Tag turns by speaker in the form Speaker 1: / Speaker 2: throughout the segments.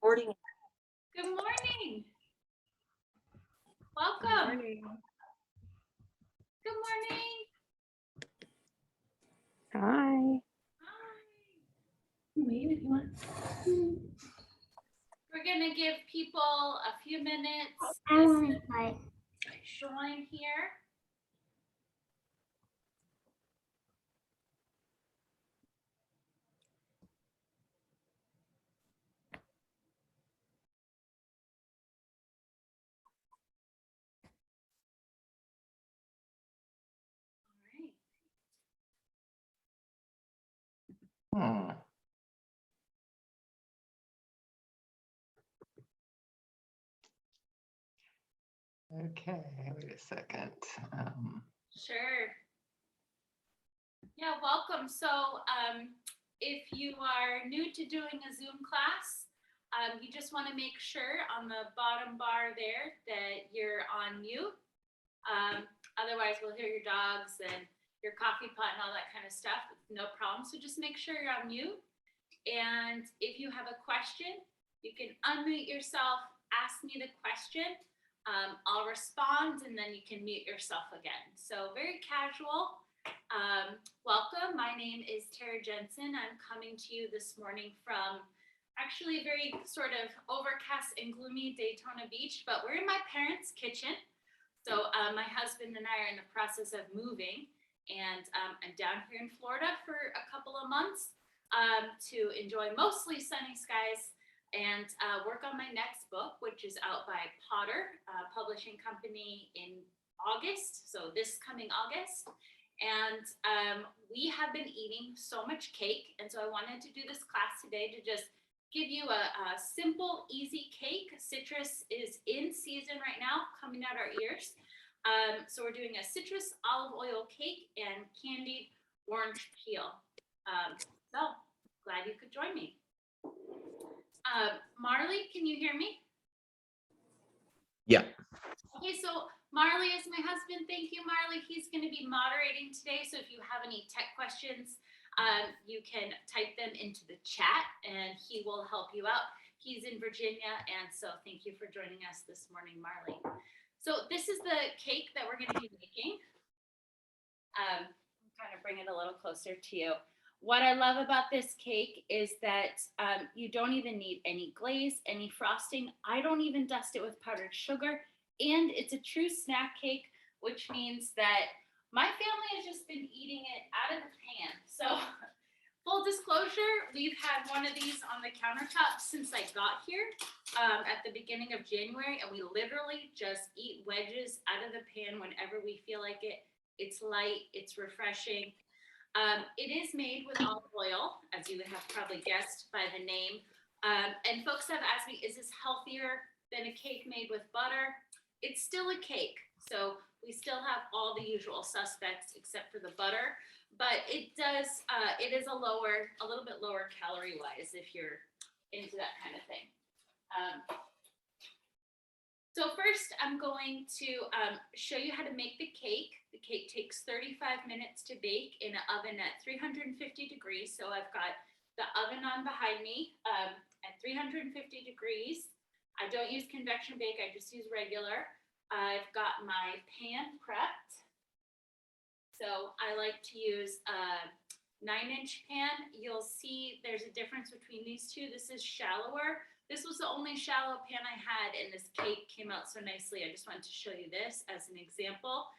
Speaker 1: Recording.
Speaker 2: Good morning.
Speaker 3: Good
Speaker 2: Welcome.
Speaker 3: morning.
Speaker 2: Good morning.
Speaker 3: Hi.
Speaker 2: Hi.
Speaker 3: Wait if you want.
Speaker 2: We're going to give people a few minutes
Speaker 4: I
Speaker 2: to
Speaker 4: want to fight.
Speaker 2: join here. All right.
Speaker 5: Okay, wait a second.
Speaker 2: Sure. Yeah, welcome. So if you are new to doing a Zoom class, you just want to make sure on the bottom bar there that you're on mute. Otherwise, we'll hear your dogs and your coffee pot and all that kind of stuff. No problem. So just make sure you're on mute. And if you have a question, you can unmute yourself, ask me the question. I'll respond and then you can mute yourself again. So very casual. Welcome. My name is Tara Jensen. I'm coming to you this morning from actually a very sort of overcast and gloomy Daytona Beach, but we're in my parents' kitchen. So my husband and I are in the process of moving, and I'm down here in Florida for a couple of months to enjoy mostly sunny skies and work on my next book, which is out by Potter Publishing Company in August, so this coming August. And we have been eating so much cake, and so I wanted to do this class today to just give you a simple, easy cake. Citrus is in season right now, coming out our ears. So we're doing a citrus olive oil cake and candied orange peel. So glad you could join me. Marley, can you hear me?
Speaker 5: Yeah.
Speaker 2: Okay, so Marley is my husband. Thank you, Marley. He's going to be moderating today. So if you have any tech questions, you can type them into the chat and he will help you out. He's in Virginia, and so thank you for joining us this morning, Marley. So this is the cake that we're going to be making. I'm trying to bring it a little closer to you. What I love about this cake is that you don't even need any glaze, any frosting. I don't even dust it with powdered sugar. And it's a true snack cake, which means that my family has just been eating it out of the pan. So full disclosure, we've had one of these on the countertop since I got here at the beginning of January, and we literally just eat wedges out of the pan whenever we feel like it. It's light, it's refreshing. It is made with olive oil, as you would have probably guessed by the name. And folks have asked me, is this healthier than a cake made with butter? It's still a cake, so we still have all the usual suspects except for the butter, but it is a little bit lower calorie wise if you're into that kind of thing. So first I'm going to show you how to make the cake. The cake takes 35 minutes to bake in an oven at 350 degrees. So I've got the oven on behind me at 350 degrees. I don't use convection bake, I just use regular. I've got my pan prepped. So I like to use a 9-inch pan. You'll see there's a difference between these two. This is shallower. This was the only shallow pan I had, and this cake came out so nicely. I just wanted to show you this as an example.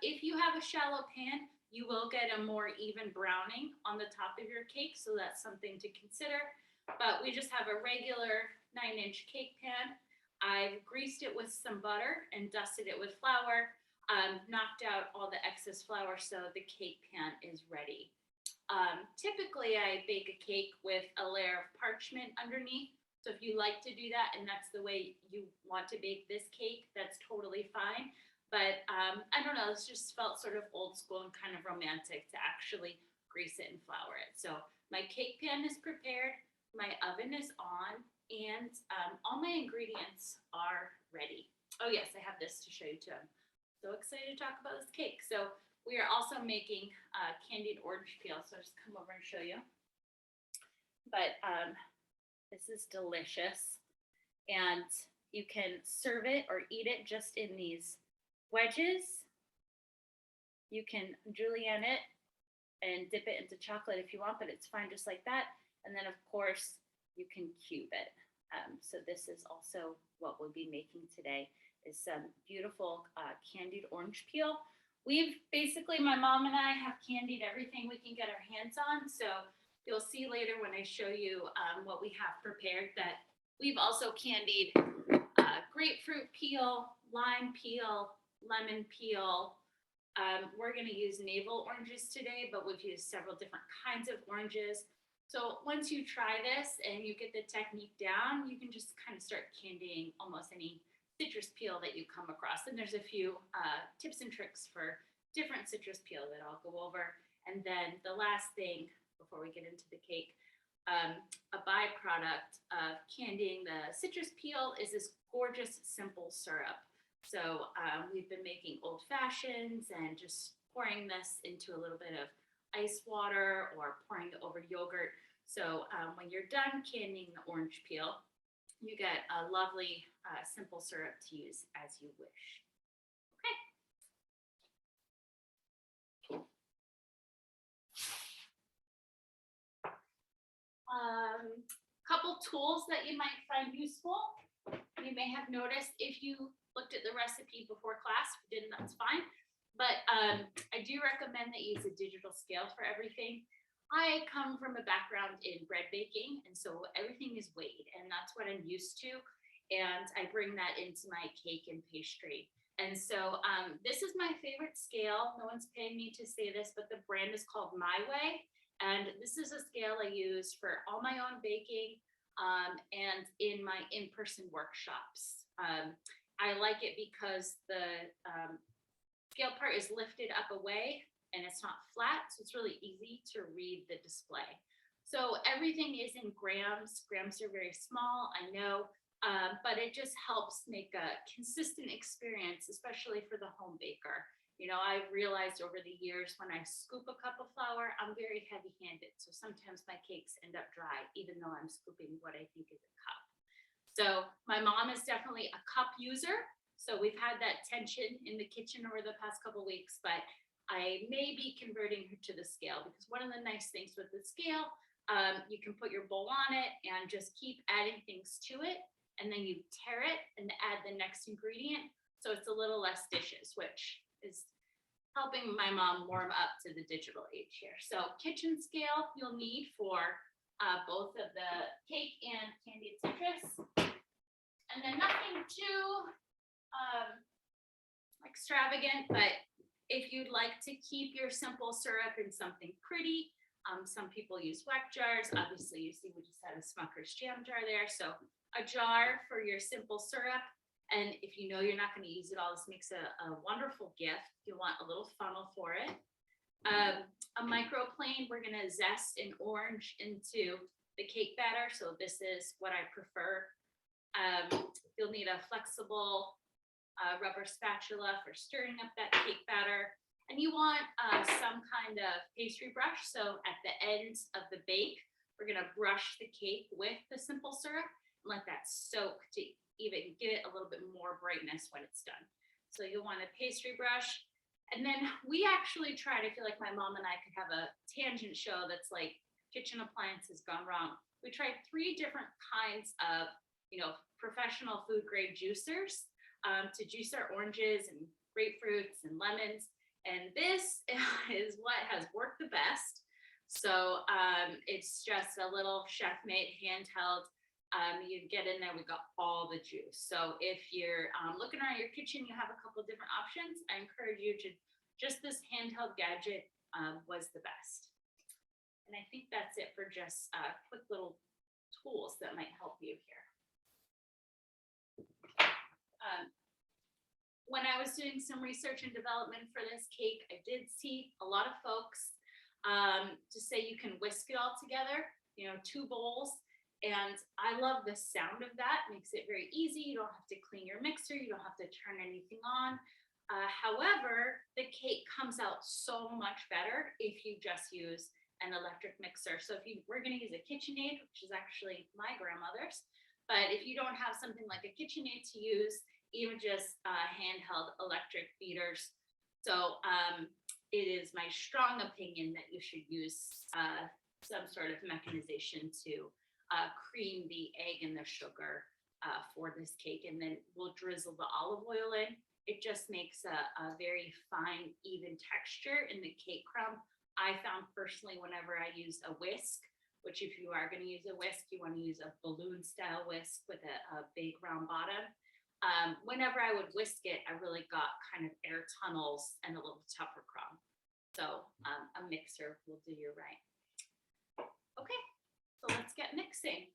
Speaker 2: If you have a shallow pan, you will get a more even browning on the top of your cake, so that's something to consider. But we just have a regular 9-inch cake pan. I've greased it with some butter and dusted it with flour, knocked out all the excess flour so the cake pan is ready. Typically, I bake a cake with a layer of parchment underneath. So if you like to do that and that's the way you want to bake this cake, that's totally fine. But I don't know, this just felt sort of old school and kind of romantic to actually grease it and flour it. So my cake pan is prepared, my oven is on, and all my ingredients are ready. Oh yes, I have this to show you too. I'm so excited to talk about this cake. So we are also making candied orange peel. So I'll just come over and show you. But This is delicious. And you can serve it or eat it just in these wedges. You can julienne it and dip it into chocolate if you want, but it's fine just like that. And then of course you can cube it. So this is also what we'll be making today, is some beautiful candied orange peel. We've basically, my mom and I have candied everything we can get our hands on. So you'll see later when I show you what we have prepared that we've also candied grapefruit peel, lime peel, lemon peel. We're going to use navel oranges today, but we've used several different kinds of oranges. So once you try this and you get the technique down, you can just kind of start candying almost any citrus peel that you come across. And there's a few tips and tricks for different citrus peel that I'll go over. And then the last thing before we get into the cake, a byproduct of candying the citrus peel is this gorgeous simple syrup. So we've been making old fashions and just pouring this into a little bit of ice water or pouring it over yogurt. So when you're done candying the orange peel, you get a lovely simple syrup to use as you wish. Okay. Couple tools that you might find useful. You may have noticed if you looked at the recipe before class, if you didn't, that's fine. But I do recommend that you use a digital scale for everything. I come from a background in bread baking, and so everything is weighed, and that's what I'm used to. And I bring that into my cake and pastry. And so this is my favorite scale. No one's paying me to say this, but the brand is called My Way. And this is a scale I use for all my own baking and in my in-person workshops. I like it because the scale part is lifted up away and it's not flat, so it's really easy to read the display. So everything is in grams. Grams are very small, I know, but it just helps make a consistent experience, especially for the home baker. You know, I've realized over the years when I scoop a cup of flour, I'm very heavy-handed. So sometimes my cakes end up dry, even though I'm scooping what I think is a cup. So my mom is definitely a cup user. So we've had that tension in the kitchen over the past couple of weeks, but I may be converting her to the scale because one of the nice things with the scale, you can put your bowl on it and just keep adding things to it. And then you tear it and add the next ingredient. So it's a little less dishes, which is helping my mom warm up to the digital age here. So kitchen scale you'll need for both of the cake and candied citrus. And then nothing too extravagant, but if you'd like to keep your simple syrup in something pretty, some people use weck jars. Obviously, you see we just had a Smucker's jam jar there. So a jar for your simple syrup. And if you know you're not going to use it all, this makes a wonderful gift. You want a little funnel for it. A microplane, we're going to zest an orange into the cake batter. So this is what I prefer. You'll need a flexible rubber spatula for stirring up that cake batter. And you want some kind of pastry brush. So at the ends of the bake, we're going to brush the cake with the simple syrup and let that soak to even give it a little bit more brightness when it's done. So you'll want a pastry brush. And then we actually tried, I feel like my mom and I could have a tangent show that's like kitchen appliances gone wrong. We tried 3 different kinds of, professional food grade juicers to juice our oranges and grapefruits and lemons. And this is what has worked the best. So it's just a little chef made handheld. You get in there, we got all the juice. So if you're looking around your kitchen, you have a couple of different options. I encourage you to just this handheld gadget was the best. And I think that's it for just quick little tools that might help you here. When I was doing some research and development for this cake, I did see a lot of folks just say you can whisk it all together, 2 bowls. And I love the sound of that. It makes it very easy. You don't have to clean your mixer. You don't have to turn anything on. However, the cake comes out so much better if you just use an electric mixer. So if we're going to use a KitchenAid, which is actually my grandmother's, but if you don't have something like a KitchenAid to use, even just handheld electric beaters. So it is my strong opinion that you should use some sort of mechanization to cream the egg and the sugar for this cake, and then we'll drizzle the olive oil in. It just makes a very fine, even texture in the cake crumb. I found personally whenever I use a whisk, which if you are going to use a whisk, you want to use a balloon style whisk with a big round bottom. Whenever I would whisk it, I really got kind of air tunnels and a little tougher crumb. So a mixer will do you right. Okay, so let's get mixing.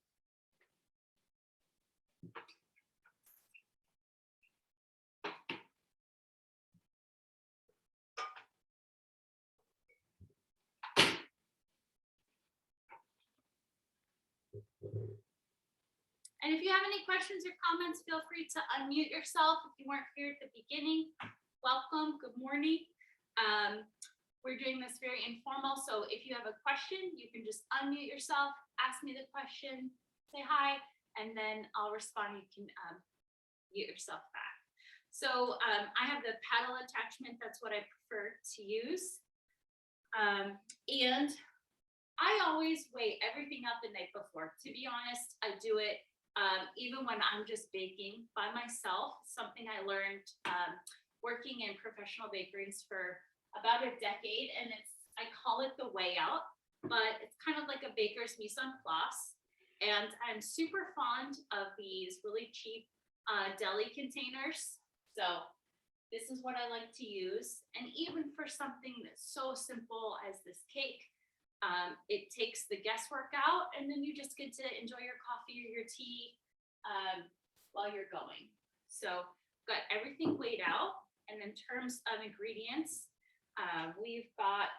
Speaker 2: And if you have any questions or comments, feel free to unmute yourself. If you weren't here at the beginning, welcome, good morning. We're doing this very informal, so if you have a question, you can just unmute yourself, ask me the question, say hi, and then I'll respond. You can mute yourself back. So I have the paddle attachment. That's what I prefer to use. And I always weigh everything out the night before. To be honest, I do it even when I'm just baking by myself. Something I learned working in professional bakeries for about a decade, and I call it the way out, but it's kind of like a baker's mise en place. And I'm super fond of these really cheap deli containers. So this is what I like to use. And even for something that's so simple as this cake, it takes the guesswork out, and then you just get to enjoy your coffee or your tea while you're going. So got everything weighed out. And in terms of ingredients, we've got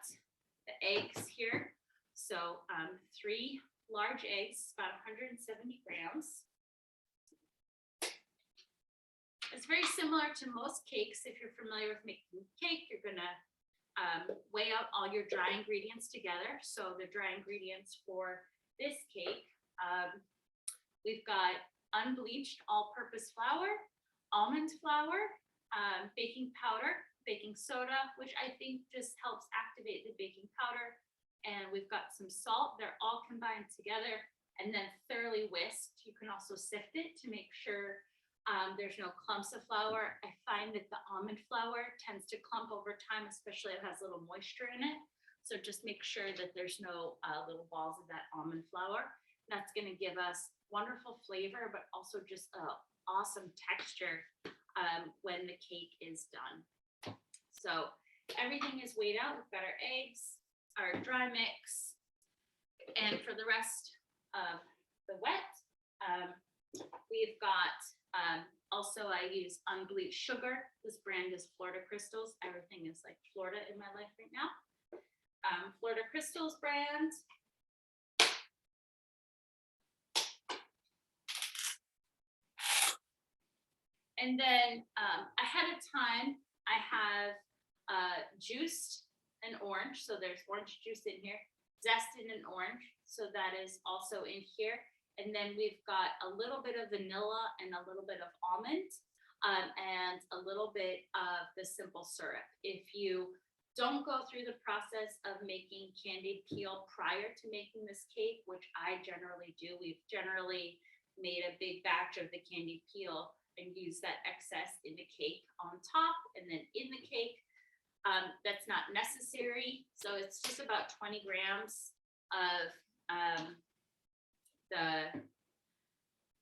Speaker 2: the eggs here. So 3 large eggs, about 170 grams. It's very similar to most cakes. If you're familiar with making cake, you're gonna weigh out all your dry ingredients together. So the dry ingredients for this cake, we've got unbleached all-purpose flour, almond flour, baking powder, baking soda, which I think just helps activate the baking powder. And we've got some salt. They're all combined together and then thoroughly whisked. You can also sift it to make sure there's no clumps of flour. I find that the almond flour tends to clump over time, especially if it has a little moisture in it. So just make sure that there's no little balls of that almond flour. That's going to give us wonderful flavor, but also just an awesome texture when the cake is done. So everything is weighed out. We've got our eggs, our dry mix, and for the rest of the wet, we've got also I use unbleached sugar. This brand is Florida Crystals. Everything is like Florida in my life right now. Florida Crystals brand. And then ahead of time, I have juiced an orange. So there's orange juice in here, zested an orange. So that is also in here. And then we've got a little bit of vanilla and a little bit of almond and a little bit of the simple syrup. If you don't go through the process of making candied peel prior to making this cake, which I generally do, we've generally made a big batch of the candied peel and use that excess in the cake on top and then in the cake. That's not necessary. So it's just about 20 grams of the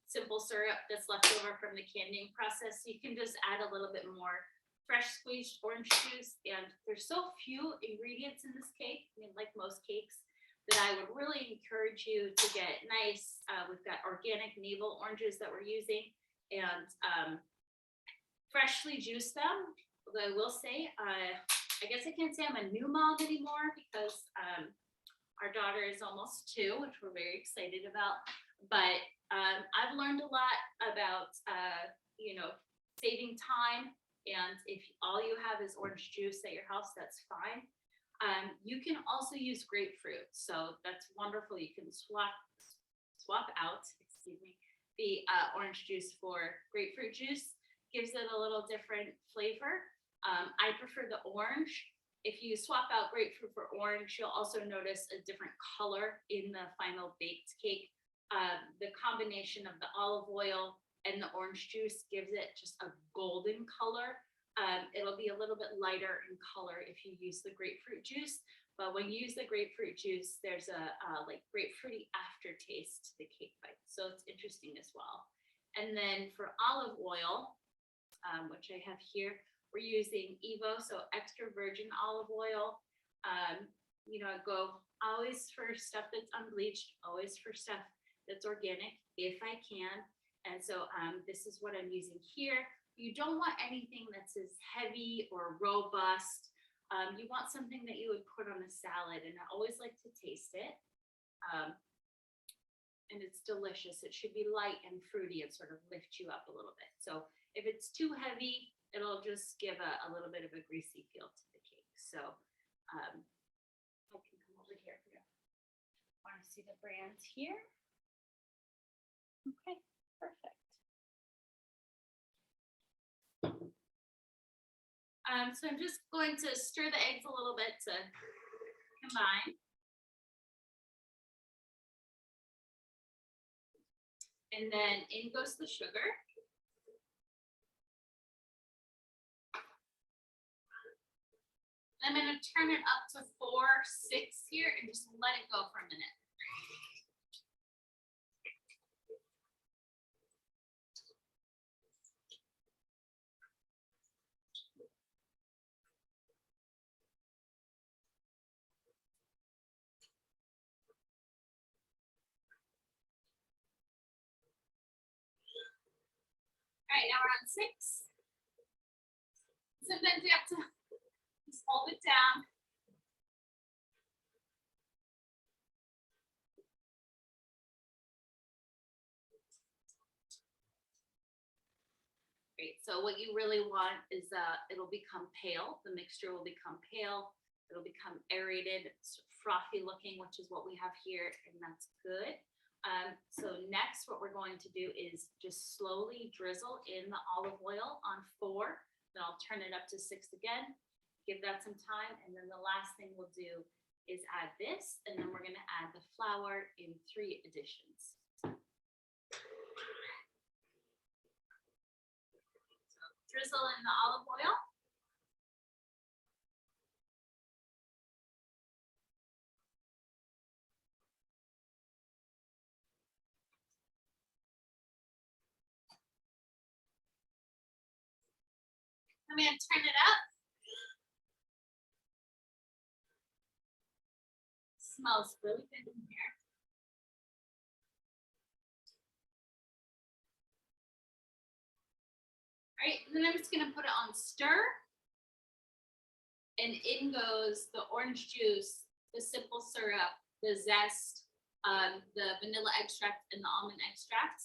Speaker 2: simple syrup that's left over from the candying process. You can just add a little bit more fresh squeezed orange juice. And there's so few ingredients in this cake, I mean, like most cakes, that I would really encourage you to get nice. We've got organic navel oranges that we're using and freshly juice them. Although I will say, I guess I can't say I'm a new mom anymore because our daughter is almost 2, which we're very excited about. But I've learned a lot about, saving time. And if all you have is orange juice at your house, that's fine. You can also use grapefruit, so that's wonderful. You can swap out, excuse me, the orange juice for grapefruit juice. Gives it a little different flavor. I prefer the orange. If you swap out grapefruit for orange, you'll also notice a different color in the final baked cake. The combination of the olive oil and the orange juice gives it just a golden color. It'll be a little bit lighter in color if you use the grapefruit juice, but when you use the grapefruit juice, there's a like grapefruity aftertaste to the cake bite. So it's interesting as well. And then for olive oil, which I have here, we're using Evo, so extra virgin olive oil. You know, I go always for stuff that's unbleached, always for stuff that's organic if I can. And so this is what I'm using here. You don't want anything that's as heavy or robust. You want something that you would put on a salad, and I always like to taste it. And it's delicious. It should be light and fruity and sort of lift you up a little bit. So if it's too heavy, it'll just give a little bit of a greasy feel to the cake. So I can come over here if you want to see the brands here.
Speaker 3: Okay, perfect.
Speaker 2: So I'm just going to stir the eggs a little bit to combine. And then in goes the sugar. I'm going to turn it up to 4-6 here and just let it go for a minute. All right, now we're on 6. Sometimes you have to just hold it down. Great, so what you really want is it'll become pale. The mixture will become pale. It'll become aerated, frothy looking, which is what we have here, and that's good. So next, what we're going to do is just slowly drizzle in the olive oil on 4. Then I'll turn it up to 6 again, give that some time. And then the last thing we'll do is add this, and then we're going to add the flour in 3 additions. So drizzle in the olive oil. I'm going to turn it up. Smells really good in here. All right, and then I'm just going to put it on stir. And in goes the orange juice, the simple syrup, the zest, the vanilla extract, and the almond extract.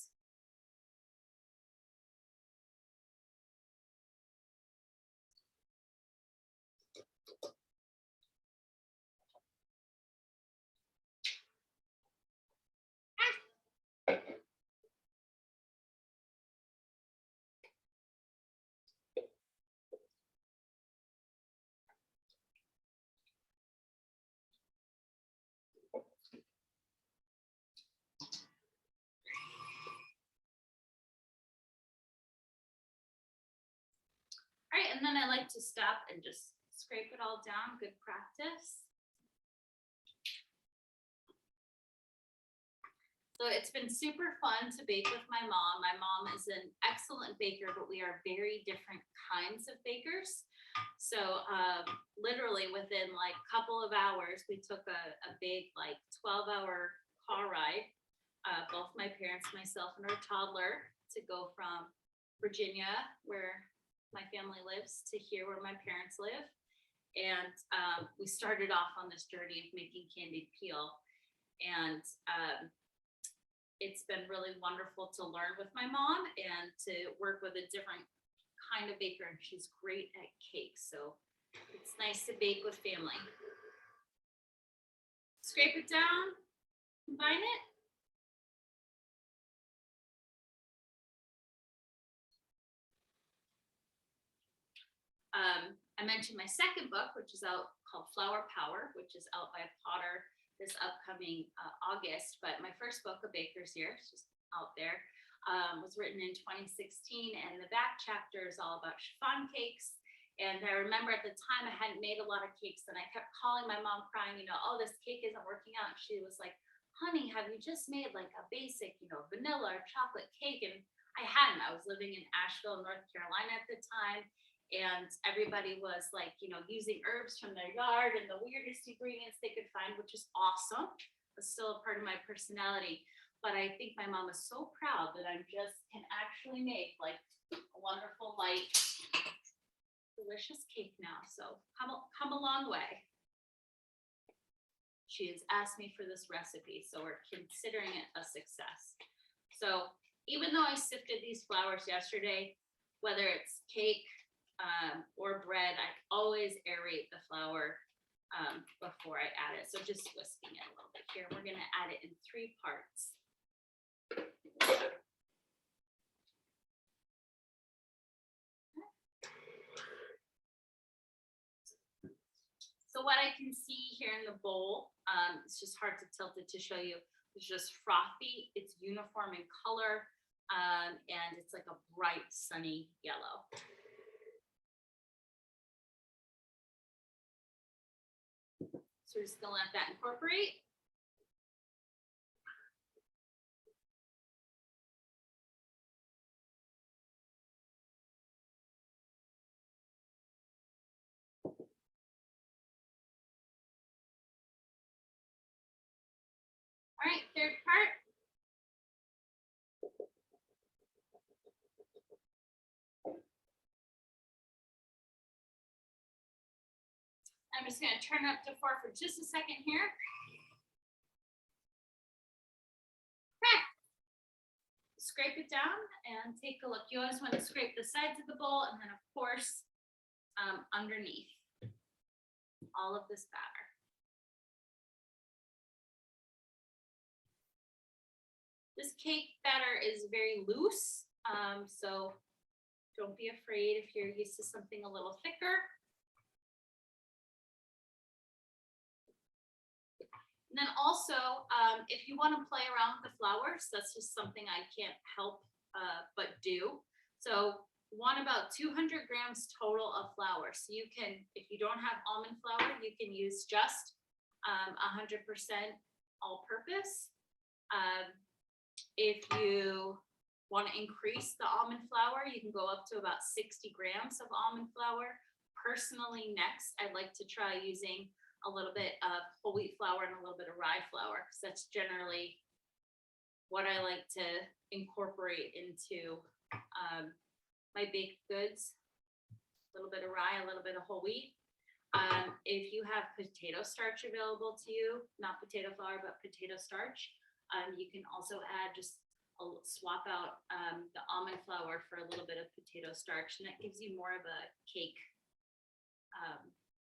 Speaker 2: All right, and then I like to stop and just scrape it all down, good practice. So it's been super fun to bake with my mom. My mom is an excellent baker, but we are very different kinds of bakers. So literally within like a couple of hours, we took a big like 12-hour car ride, both my parents, myself, and our toddler, to go from Virginia, where my family lives, to here where my parents live. And we started off on this journey of making candied peel. And it's been really wonderful to learn with my mom and to work with a different kind of baker. And she's great at cakes. So it's nice to bake with family. Scrape it down, combine it. I mentioned my second book, which is out called Flower Power, which is out by Potter this upcoming August. But my first book, A Baker's Year, is just out there, was written in 2016. And the back chapter is all about chiffon cakes. And I remember at the time I hadn't made a lot of cakes, and I kept calling my mom crying, oh, this cake isn't working out. And she was like, honey, have you just made like a basic, vanilla or chocolate cake? And I hadn't. I was living in Asheville, North Carolina at the time. And everybody was like, using herbs from their yard and the weirdest ingredients they could find, which is awesome. It's still a part of my personality. But I think my mom is so proud that I just can actually make like a wonderful, light, delicious cake now. So come a long way. She has asked me for this recipe, so we're considering it a success. So even though I sifted these flours yesterday, whether it's cake, or bread, I always aerate the flour before I add it. So just whisking it a little bit here. We're going to add it in 3 parts. So what I can see here in the bowl, it's just hard to tilt it to show you. It's just frothy. It's uniform in color, and it's like a bright, sunny yellow. So we're just gonna let that incorporate. All right, third part. I'm just going to turn up to 4 for just a second here. Okay. Scrape it down and take a look. You always want to scrape the sides of the bowl and then, of course, underneath all of this batter. This cake batter is very loose, so don't be afraid if you're used to something a little thicker. And then also, if you want to play around with the flours, that's just something I can't help but do. So want about 200 grams total of flour. So you can, if you don't have almond flour, you can use just 100% all-purpose. If you want to increase the almond flour, you can go up to about 60 grams of almond flour. Personally, next, I'd like to try using a little bit of whole wheat flour and a little bit of rye flour, because that's generally what I like to incorporate into my baked goods. A little bit of rye, a little bit of whole wheat. If you have potato starch available to you, not potato flour, but potato starch, you can also add swap out the almond flour for a little bit of potato starch, and that gives you more of a cake,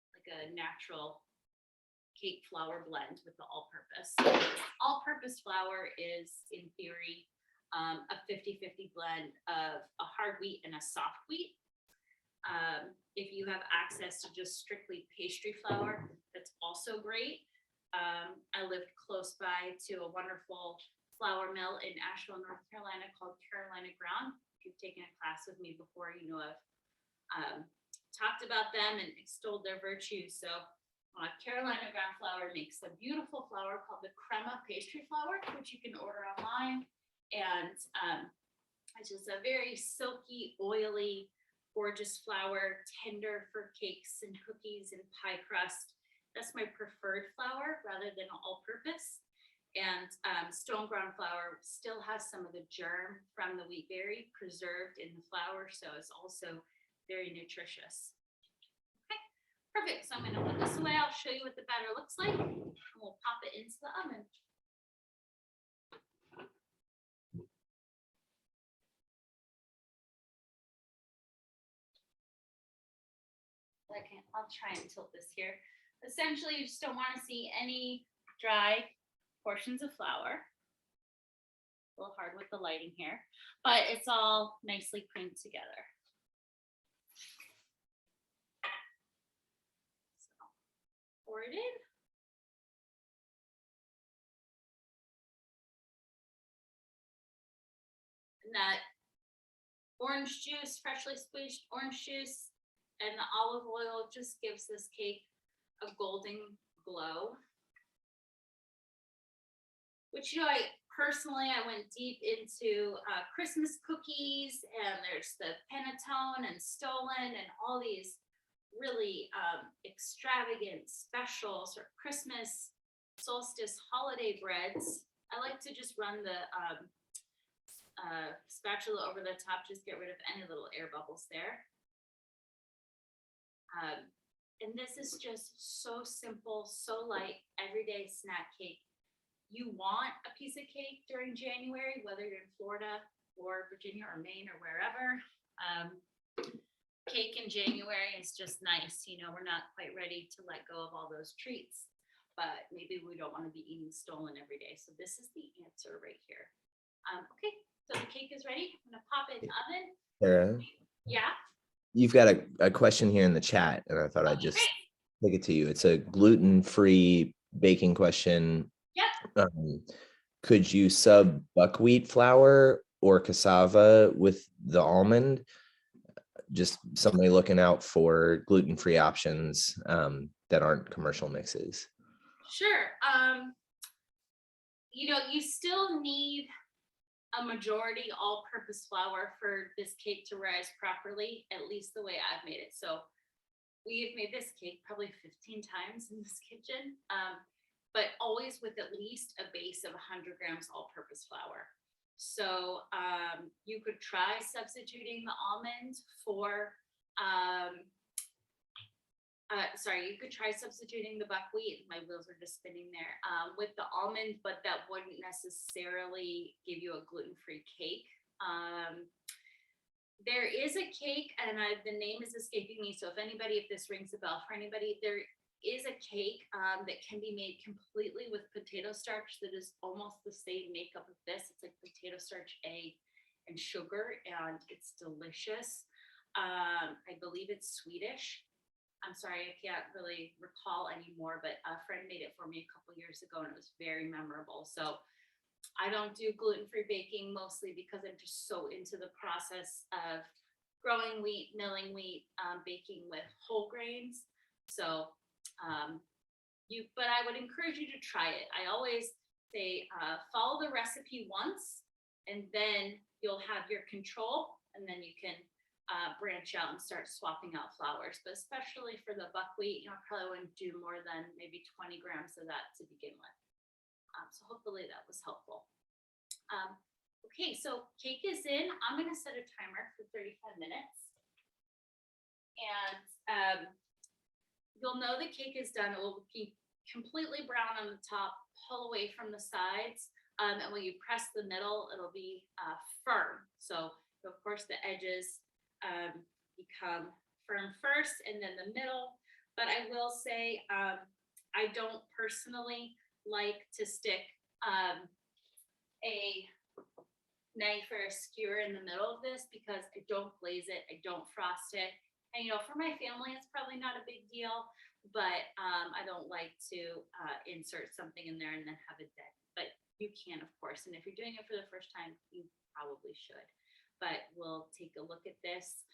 Speaker 2: like a natural cake flour blend with the all-purpose. All-purpose flour is, in theory, a 50-50 blend of a hard wheat and a soft wheat. If you have access to just strictly pastry flour, that's also great. I lived close by to a wonderful flour mill in Asheville, North Carolina called Carolina Ground. If you've taken a class with me before, you know I've talked about them and extolled their virtues. So Carolina Ground flour makes a beautiful flour called the crema pastry flour, which you can order online. And it's just a very silky, oily, gorgeous flour, tender for cakes and cookies and pie crust. That's my preferred flour rather than all-purpose. And stone ground flour still has some of the germ from the wheat berry preserved in the flour, so it's also very nutritious. Perfect, so I'm gonna put this away. I'll show you what the batter looks like, and we'll pop it into the oven. Okay, I'll try and tilt this here. Essentially, you just don't wanna see any dry portions of flour. A little hard with the lighting here, but it's all nicely creamed together. So, pour it in. And that orange juice, freshly squeezed orange juice, and the olive oil just gives this cake a golden glow. Which, you know, I went deep into Christmas cookies, and there's the panettone and stollen and all these really extravagant specials or Christmas solstice holiday breads. I like to just run the spatula over the top, just get rid of any little air bubbles there. And this is just so simple, so light, everyday snack cake. You want a piece of cake during January, whether you're in Florida or Virginia or Maine or wherever. Cake in January is just nice. You know, we're not quite ready to let go of all those treats, but maybe we don't want to be eating stollen every day. So this is the answer right here. Okay, so the cake is ready. I'm gonna pop it in the oven.
Speaker 5: Sarah,
Speaker 2: Yeah.
Speaker 5: you've got a question here in the chat, and I thought I'd just take it to you. It's a gluten-free baking question.
Speaker 2: Yep.
Speaker 5: Could you sub buckwheat flour or cassava with the almond? Just somebody looking out for gluten-free options that aren't commercial mixes.
Speaker 2: Sure. You know, you still need a majority all-purpose flour for this cake to rise properly, at least the way I've made it. So we've made this cake probably 15 times in this kitchen, but always with at least a base of 100 grams all-purpose flour. So you could try substituting the almond for, you could try substituting the buckwheat. My wheels are just spinning there with the almond, but that wouldn't necessarily give you a gluten-free cake. There is a cake, and the name is escaping me. So if this rings a bell for anybody, there is a cake that can be made completely with potato starch that is almost the same makeup of this. It's like potato starch, egg, and sugar, and it's delicious. I believe it's Swedish. I'm sorry, I can't really recall anymore, but a friend made it for me a couple years ago, and it was very memorable. So I don't do gluten-free baking, mostly because I'm just so into the process of growing wheat, milling wheat, baking with whole grains. So but I would encourage you to try it. I always say follow the recipe once, and then you'll have your control, and then you can branch out and start swapping out flours. But especially for the buckwheat, you know, I probably wouldn't do more than maybe 20 grams of that to begin with. So hopefully that was helpful. Okay, so cake is in. I'm going to set a timer for 35 minutes. And you'll know the cake is done. It will be completely brown on the top, pull away from the sides. And when you press the middle, it'll be firm. So of course the edges become firm first, and then the middle. But I will say, I don't personally like to stick a knife or a skewer in the middle of this, because I don't glaze it, I don't frost it. And you know, for my family, it's probably not a big deal, but I don't like to insert something in there and then have it dead. But you can, of course, and if you're doing it for the first time, you probably should. But we'll take a look at this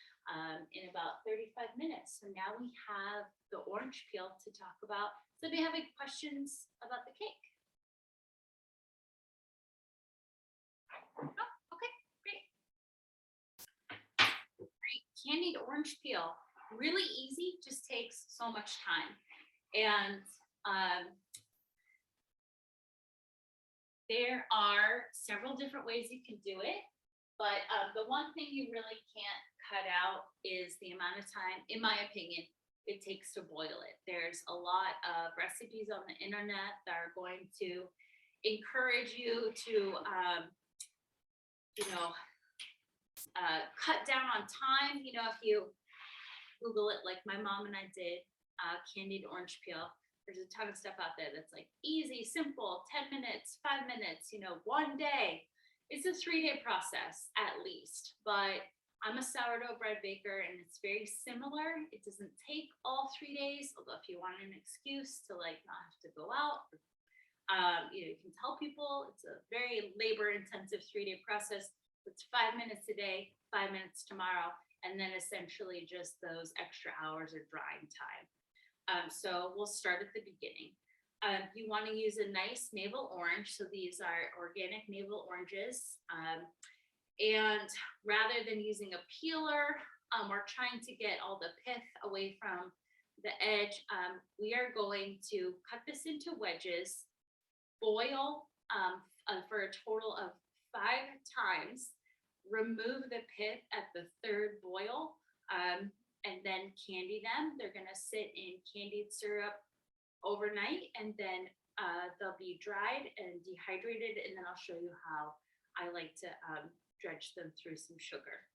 Speaker 2: in about 35 minutes. So now we have the orange peel to talk about. So do you have any questions about the cake? Oh, okay, great. Great, candied orange peel, really easy, just takes so much time. And there are several different ways you can do it. But the one thing you really can't cut out is the amount of time, in my opinion, it takes to boil it. There's a lot of recipes on the internet that are going to encourage you to, cut down on time. You know, if you Google it, like my mom and I did, candied orange peel, there's a ton of stuff out there that's like easy, simple, 10 minutes, 5 minutes, one day. It's a 3-day process at least, but I'm a sourdough bread baker and it's very similar. It doesn't take all 3 days, although if you want an excuse to like not have to go out, you can tell people it's a very labor intensive 3-day process. It's 5 minutes a day, 5 minutes tomorrow, and then essentially just those extra hours are drying time. So we'll start at the beginning. You want to use a nice navel orange. So these are organic navel oranges. And rather than using a peeler, we're trying to get all the pith away from the edge. We are going to cut this into wedges, boil for a total of 5 times, remove the pith at the 3rd boil, and then candy them. They're going to sit in candied syrup overnight, and then they'll be dried and dehydrated, and then I'll show you how I like to dredge them through some sugar.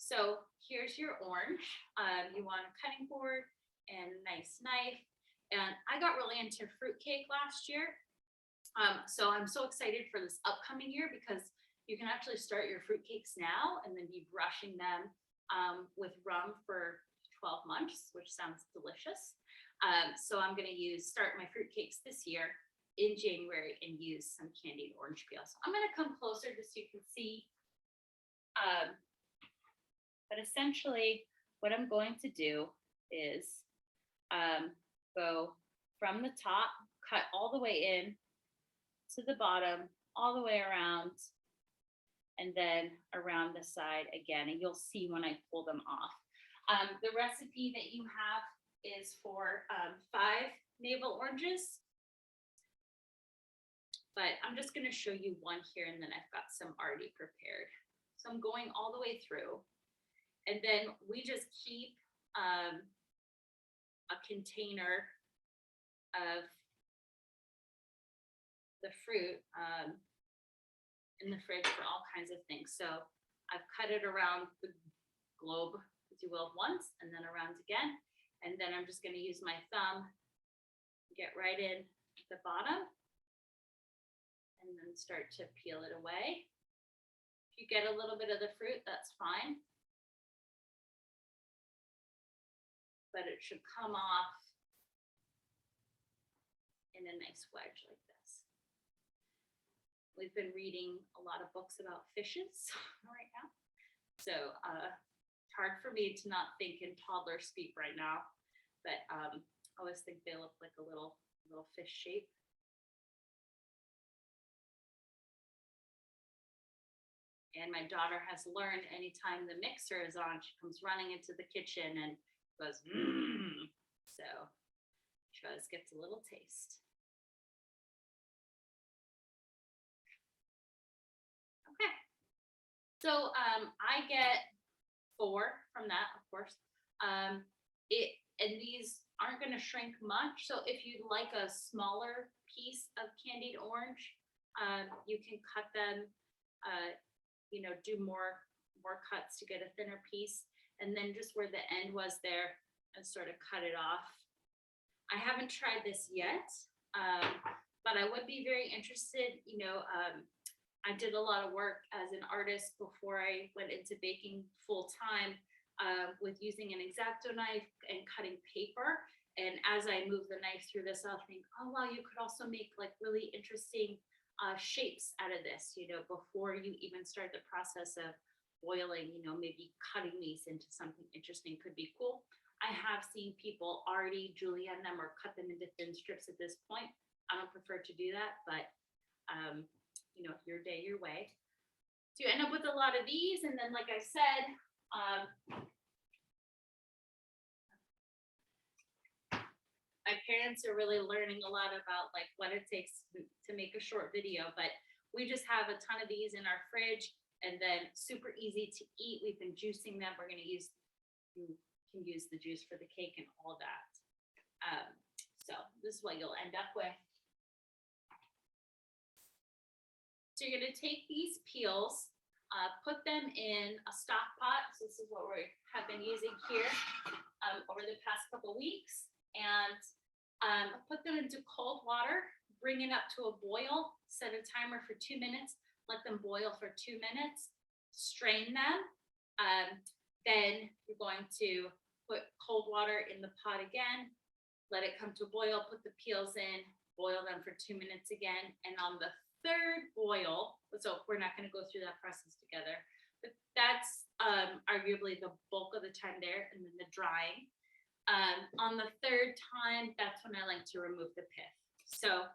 Speaker 2: So here's your orange. You want a cutting board and a nice knife. And I got really into fruitcake last year. So I'm so excited for this upcoming year because you can actually start your fruitcakes now and then be brushing them with rum for 12 months, which sounds delicious. So I'm going to start my fruitcakes this year in January and use some candied orange peel. So I'm going to come closer just so you can see. But essentially what I'm going to do is go from the top, cut all the way in to the bottom, all the way around, and then around the side again, and you'll see when I pull them off. The recipe that you have is for 5 navel oranges, but I'm just going to show you one here, and then I've got some already prepared. So I'm going all the way through, and then we just keep a container of the fruit in the fridge for all kinds of things. So I've cut it around the globe, if you will, once, and then around again. And then I'm just going to use my thumb, get right in at the bottom, and then start to peel it away. If you get a little bit of the fruit, that's fine. But it should come off in a nice wedge like this. We've been reading a lot of books about fishes right now. So it's hard for me to not think in toddler speak right now, but I always think they look like a little fish shape. And my daughter has learned anytime the mixer is on, she comes running into the kitchen and goes, mmm. So she always gets a little taste. Okay. So I get 4 from that, of course. And these aren't going to shrink much. So if you'd like a smaller piece of candied orange, you can cut them, do more cuts to get a thinner piece. And then just where the end was there, and sort of cut it off. I haven't tried this yet, but I would be very interested. I did a lot of work as an artist before I went into baking full time with using an X-Acto knife and cutting paper. And as I move the knife through this, I'll think, oh, wow, you could also make like really interesting shapes out of this, before you even start the process of boiling, maybe cutting these into something interesting could be cool. I have seen people already julienne them or cut them into thin strips at this point. I don't prefer to do that, but your day, your way. So you end up with a lot of these, and then like I said, my parents are really learning a lot about like what it takes to make a short video, but we just have a ton of these in our fridge, and then super easy to eat. We've been juicing them. We're going to use the juice for the cake and all that. So this is what you'll end up with. So you're going to take these peels, put them in a stock pot. So this is what we have been using here over the past couple weeks. And Put them into cold water, bring it up to a boil, set a timer for 2 minutes, let them boil for 2 minutes, strain them. Then you're going to put cold water in the pot again, let it come to a boil, put the peels in, boil them for 2 minutes again. And on the third boil, so we're not going to go through that process together, but that's arguably the bulk of the time there, and then the drying. On the third time, that's when I like to remove the pith. So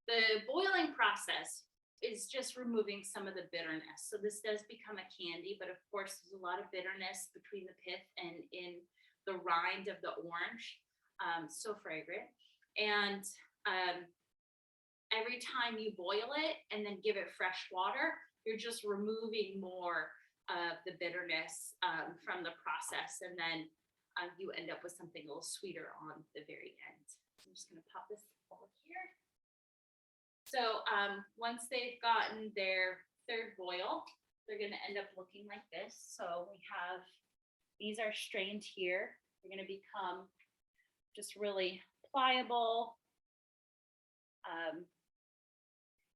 Speaker 2: the boiling process is just removing some of the bitterness. So this does become a candy, but of course there's a lot of bitterness between the pith and in the rind of the orange. So fragrant. And every time you boil it and then give it fresh water, you're just removing more of the bitterness from the process. And then you end up with something a little sweeter on the very end. I'm just gonna pop this over here. So once they've gotten their third boil, they're gonna end up looking like this. So we have, these are strained here. They're gonna become just really pliable.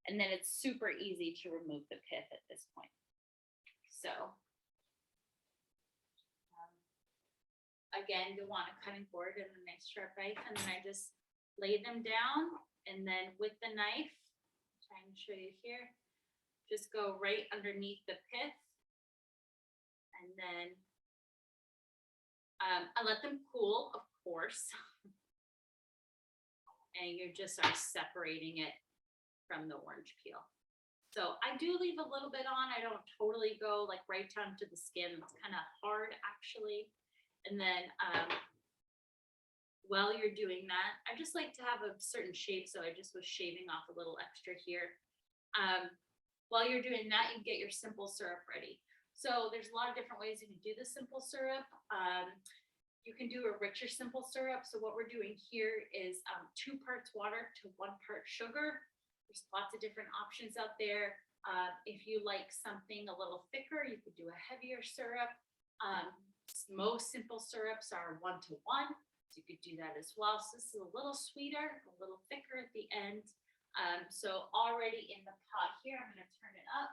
Speaker 2: And then it's super easy to remove the pith at this point. So again, you'll want a cutting board and a nice sharp knife, and then I just lay them down, and then with the knife, I'm trying to show you here, just go right underneath the pith, and then I let them cool, of course, and you just are separating it from the orange peel. So I do leave a little bit on. I don't totally go like right down to the skin. It's kind of hard actually. And then while you're doing that, I just like to have a certain shape. So I just was shaving off a little extra here. While you're doing that, you get your simple syrup ready. So there's a lot of different ways you can do the simple syrup. You can do a richer simple syrup. So what we're doing here is 2 parts water to 1 part sugar. There's lots of different options out there. If you like something a little thicker, you could do a heavier syrup. Most simple syrups are 1 to 1. So you could do that as well. So this is a little sweeter, a little thicker at the end. So already in the pot here, I'm going to turn it up.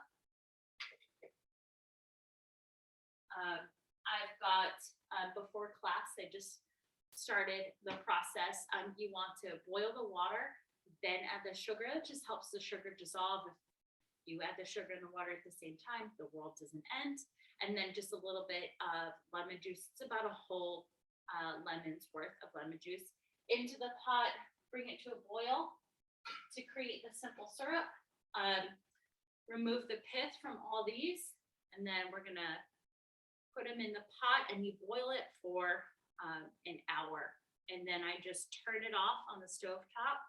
Speaker 2: I've got, before class, I just started the process. You want to boil the water, then add the sugar. It just helps the sugar dissolve. If you add the sugar and the water at the same time, the world doesn't end. And then just a little bit of lemon juice. It's about a whole lemon's worth of lemon juice into the pot, bring it to a boil to create the simple syrup. Remove the pith from all these, and then we're gonna put them in the pot and you boil it for an hour. And then I just turn it off on the stove top,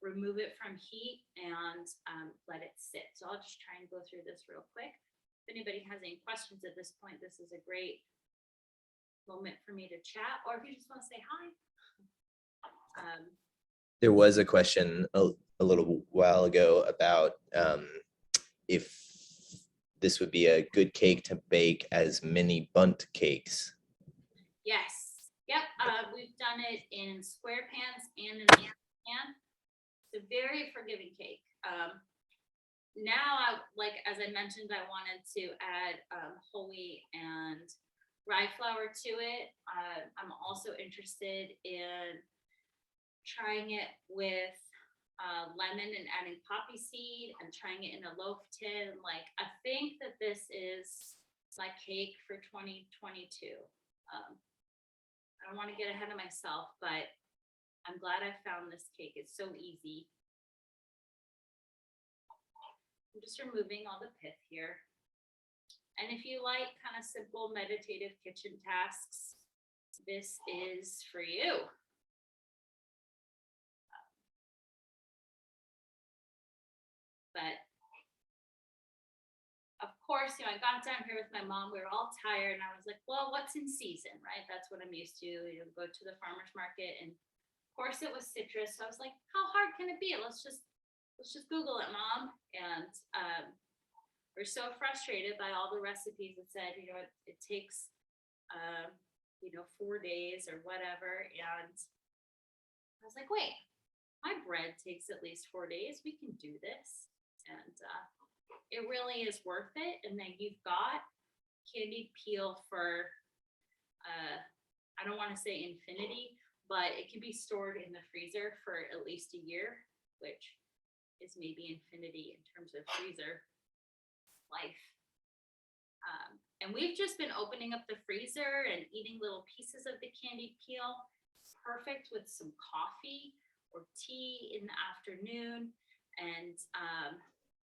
Speaker 2: remove it from heat, and let it sit. So I'll just try and go through this real quick. If anybody has any questions at this point, this is a great moment for me to chat, or if you just want to say hi.
Speaker 5: There was a question a little while ago about if this would be a good cake to bake as mini bundt cakes.
Speaker 2: Yes. Yep. We've done it in square pans and in a pan. It's a very forgiving cake. Now, like as I mentioned, I wanted to add whole wheat and rye flour to it. I'm also interested in trying it with lemon and adding poppy seed and trying it in a loaf tin. Like, I think that this is my cake for 2022. I don't want to get ahead of myself, but I'm glad I found this cake. It's so easy. I'm just removing all the pith here. And if you like kind of simple meditative kitchen tasks, this is for you. But of course, I got down here with my mom. We were all tired, and I was like, well, what's in season, right? That's what I'm used to. Go to the farmer's market, and of course it was citrus. So I was like, how hard can it be? Let's just Google it, Mom. And we're so frustrated by all the recipes that said, it takes 4 days or whatever. And I was like, wait, my bread takes at least 4 days. We can do this. And it really is worth it. And then you've got candied peel for, I don't want to say infinity, but it can be stored in the freezer for at least a year, which is maybe infinity in terms of freezer life. And we've just been opening up the freezer and eating little pieces of the candied peel. It's perfect with some coffee or tea in the afternoon. And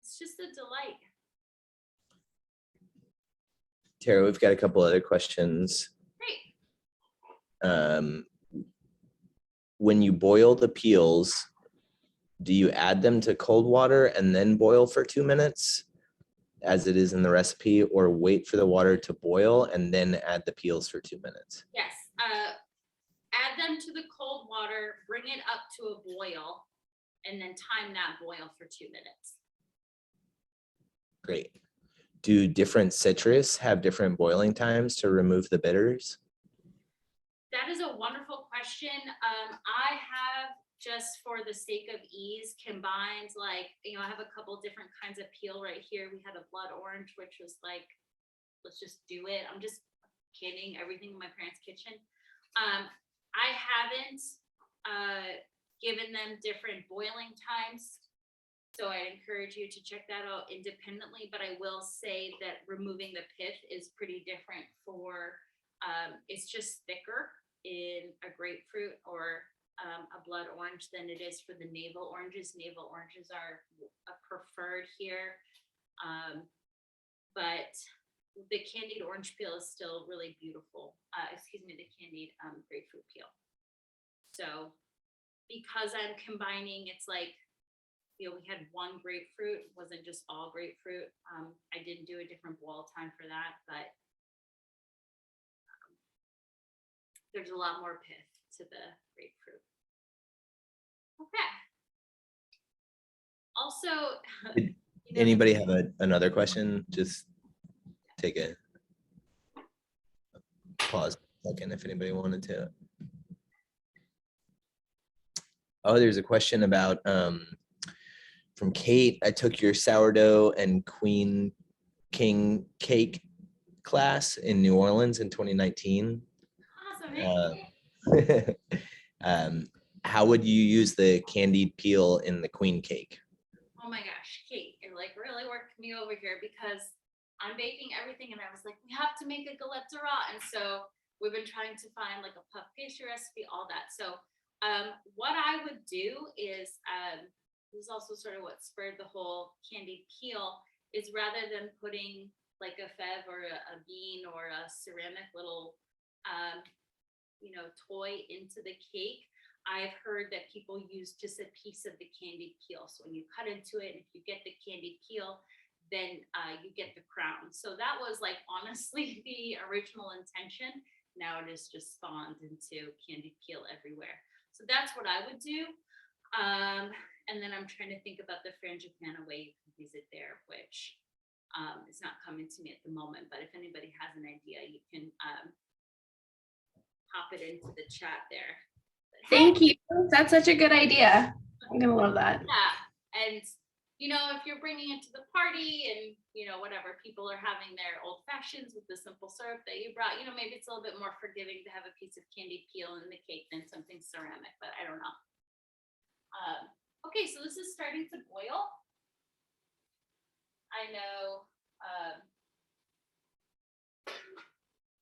Speaker 2: it's just a delight.
Speaker 5: Tara, we've got a couple other questions.
Speaker 2: Great.
Speaker 5: When you boil the peels, do you add them to cold water and then boil for 2 minutes as it is in the recipe, or wait for the water to boil and then add the peels for 2 minutes?
Speaker 2: Yes. Add them to the cold water, bring it up to a boil, and then time that boil for 2 minutes.
Speaker 5: Great. Do different citrus have different boiling times to remove the bitters?
Speaker 2: That is a wonderful question. I have, just for the sake of ease, combined, like, I have a couple different kinds of peel right here. We had a blood orange, which was like, let's just do it. I'm just kidding, everything in my parents' kitchen. I haven't given them different boiling times, so I encourage you to check that out independently. But I will say that removing the pith is pretty different for, it's just thicker in a grapefruit or a blood orange than it is for the navel oranges. Navel oranges are a preferred here, but the candied orange peel is still really beautiful. Excuse me, the candied grapefruit peel. So because I'm combining, it's like, we had one grapefruit, it wasn't just all grapefruit. I didn't do a different boil time for that, but there's a lot more pith to the grapefruit. Okay. Also,
Speaker 5: Anybody have another question? Just take a pause a second if anybody wanted to. Oh, there's a question about from Kate. I took your sourdough and queen king cake class in New Orleans in 2019.
Speaker 2: awesome.
Speaker 5: How would you use the candied peel in the queen cake?
Speaker 2: Oh my gosh, Kate, it like really worked me over here because I'm baking everything and I was like, we have to make a galette de rat. And so we've been trying to find like a puff pastry recipe, all that. So what I would do is, this is also sort of what spurred the whole candied peel, is rather than putting like a fève or a bean or a ceramic little, toy into the cake, I've heard that people use just a piece of the candied peel. So when you cut into it, if you get the candied peel, then you get the crown. So that was like honestly the original intention. Now it is just spawned into candied peel everywhere. So that's what I would do. And then I'm trying to think about the frangipane way you can use it there, which is not coming to me at the moment. But if anybody has an idea, you can pop it into the chat there.
Speaker 3: Thank you. That's such a good idea. I'm gonna love that.
Speaker 2: Yeah, and if you're bringing it to the party and whatever, people are having their old fashions with the simple syrup that you brought, maybe it's a little bit more forgiving to have a piece of candied peel in the cake than something ceramic, but I don't know. Okay, so this is starting to boil. I know,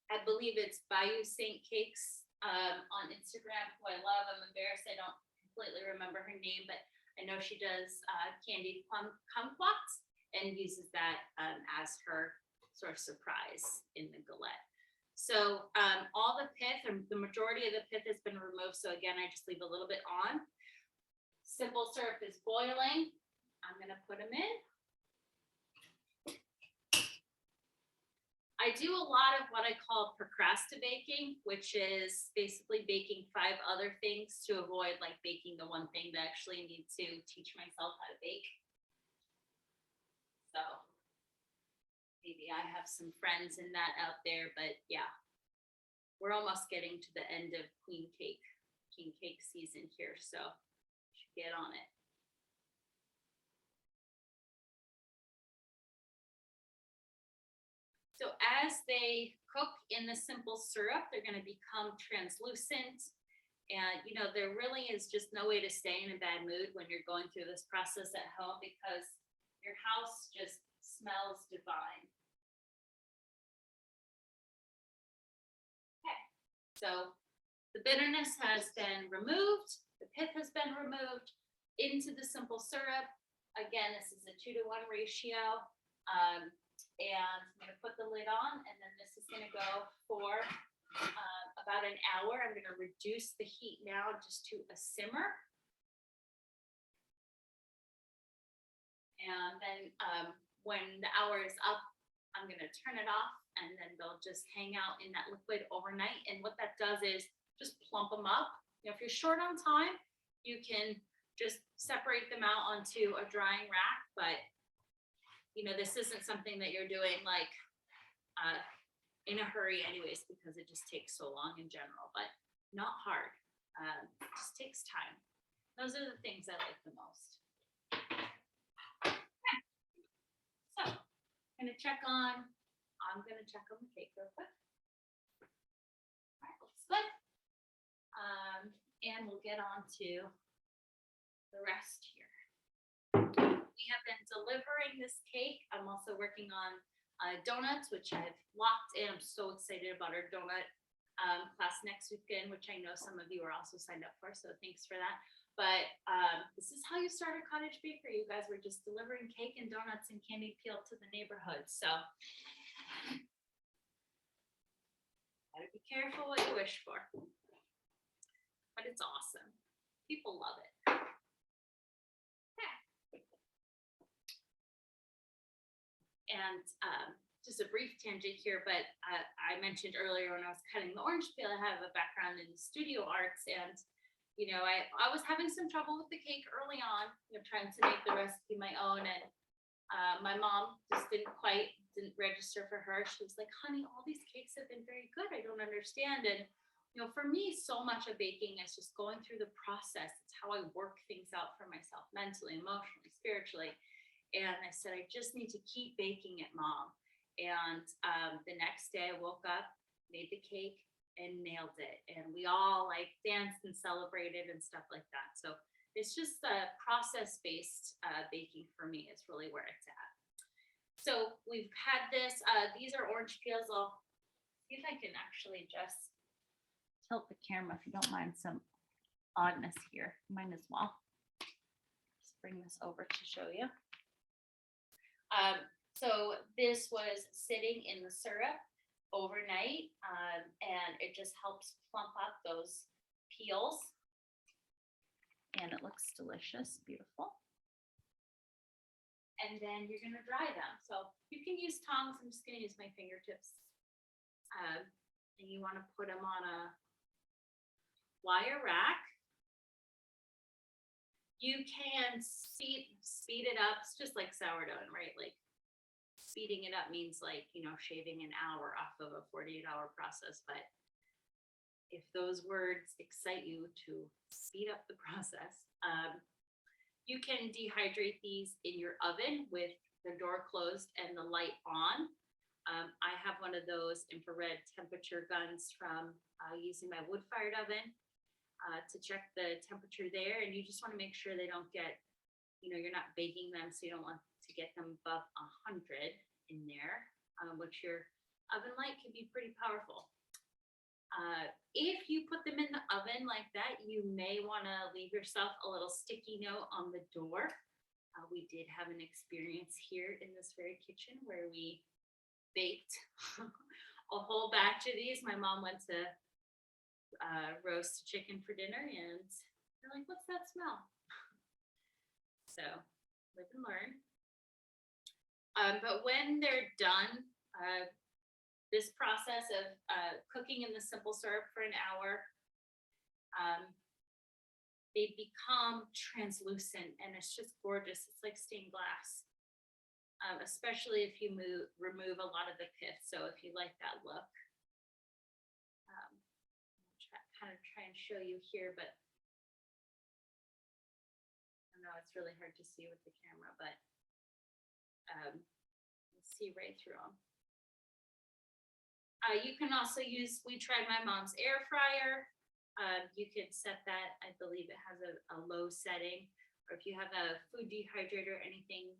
Speaker 2: I believe it's Bayou Saint Cakes on Instagram, who I love. I'm embarrassed I don't completely remember her name, but I know she does candied kumquats and uses that as her sort of surprise in the galette. So all the pith, or the majority of the pith, has been removed. So again, I just leave a little bit on. Simple syrup is boiling. I'm gonna put them in. I do a lot of what I call procrastinating, which is basically baking 5 other things to avoid like baking the one thing that I actually need to teach myself how to bake. So maybe I have some friends in that out there, but yeah, we're almost getting to the end of queen cake, which king cake season here, so should get on it. So as they cook in the simple syrup, they're going to become translucent. And, you know, there really is just no way to stay in a bad mood when you're going through this process at home because your house just smells divine. Okay, so the bitterness has been removed, the pith has been removed into the simple syrup. Again, this is a 2-to-1 ratio. And I'm going to put the lid on, and then this is going to go for about an hour. I'm going to reduce the heat now just to a simmer. And then when the hour is up, I'm going to turn it off, and then they'll just hang out in that liquid overnight. And what that does is just plump them up. You know, if you're short on time, you can just separate them out onto a drying rack, but you know, this isn't something that you're doing like in a hurry anyways, because it just takes so long in general, but not hard. It just takes time. Those are the things I like the most. Okay. So I'm gonna check on the cake real quick. All right, looks good. And we'll get on to the rest here. We have been delivering this cake. I'm also working on donuts, which I've locked in. I'm so excited about our donut class next weekend, which I know some of you are also signed up for, so thanks for that. But this is how you start a cottage bakery. You guys were just delivering cake and donuts and candy peel to the neighborhood. So gotta be careful what you wish for. But it's awesome. People love it. And just a brief tangent here, but I mentioned earlier when I was cutting the orange peel, I have a background in studio arts, and you know, I was having some trouble with the cake early on, you know, trying to make the recipe my own, and my mom just didn't register for her. She was like, "Honey, all these cakes have been very good. I don't understand." And you know, for me, so much of baking is just going through the process. It's how I work things out for myself, mentally, emotionally, spiritually. And I said, I just need to keep baking it, Mom. And the next day I woke up, made the cake, and nailed it. And we all like danced and celebrated and stuff like that. So it's just process-based baking for me is really where it's at. So we've had this, these are orange peels. I'll see if I can actually just tilt the camera if you don't mind some oddness here. Might as well. Just bring this over to show you. So this was sitting in the syrup overnight, and it just helps plump up those peels. And it looks delicious, beautiful. And then you're gonna dry them. So you can use tongs. I'm just gonna use my fingertips. And you wanna put them on a wire rack. You can speed it up. It's just like sourdough, right? Like speeding it up means like, you know, shaving an hour off of a 48-hour process. But if those words excite you to speed up the process, you can dehydrate these in your oven with the door closed and the light on. I have one of those infrared temperature guns from using my wood-fired oven. To check the temperature there, and you just want to make sure they don't get, you know, you're not baking them, so you don't want to get them above 100 in there, which your oven light can be pretty powerful. If you put them in the oven like that, you may want to leave yourself a little sticky note on the door. We did have an experience here in this very kitchen where we baked a whole batch of these. My mom went to roast chicken for dinner, and they're like, "What's that smell?" So live and learn. But when they're done, this process of cooking in the simple syrup for an hour, they become translucent, and it's just gorgeous. It's like stained glass, especially if you remove a lot of the pith. So if you like that look. kind of try and show you here, but I know it's really hard to see with the camera, but you'll see right through them. You can also use, we tried my mom's air fryer. You can set that, I believe it has a low setting, or if you have a food dehydrator or anything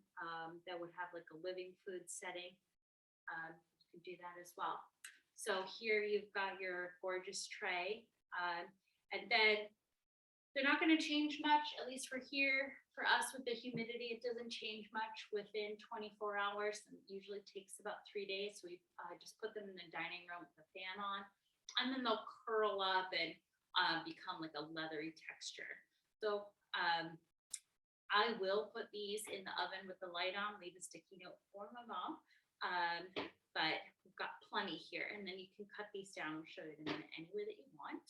Speaker 2: that would have like a living food setting, you can do that as well. So here you've got your gorgeous tray, and then they're not going to change much, at least for here. For us with the humidity, it doesn't change much within 24 hours. And it usually takes about 3 days. So we just put them in the dining room with the fan on, and then they'll curl up and become like a leathery texture. So I will put these in the oven with the light on, leave a sticky note for my mom. But we've got plenty here, and then you can cut these down. I'll show you in a minute any way that you want.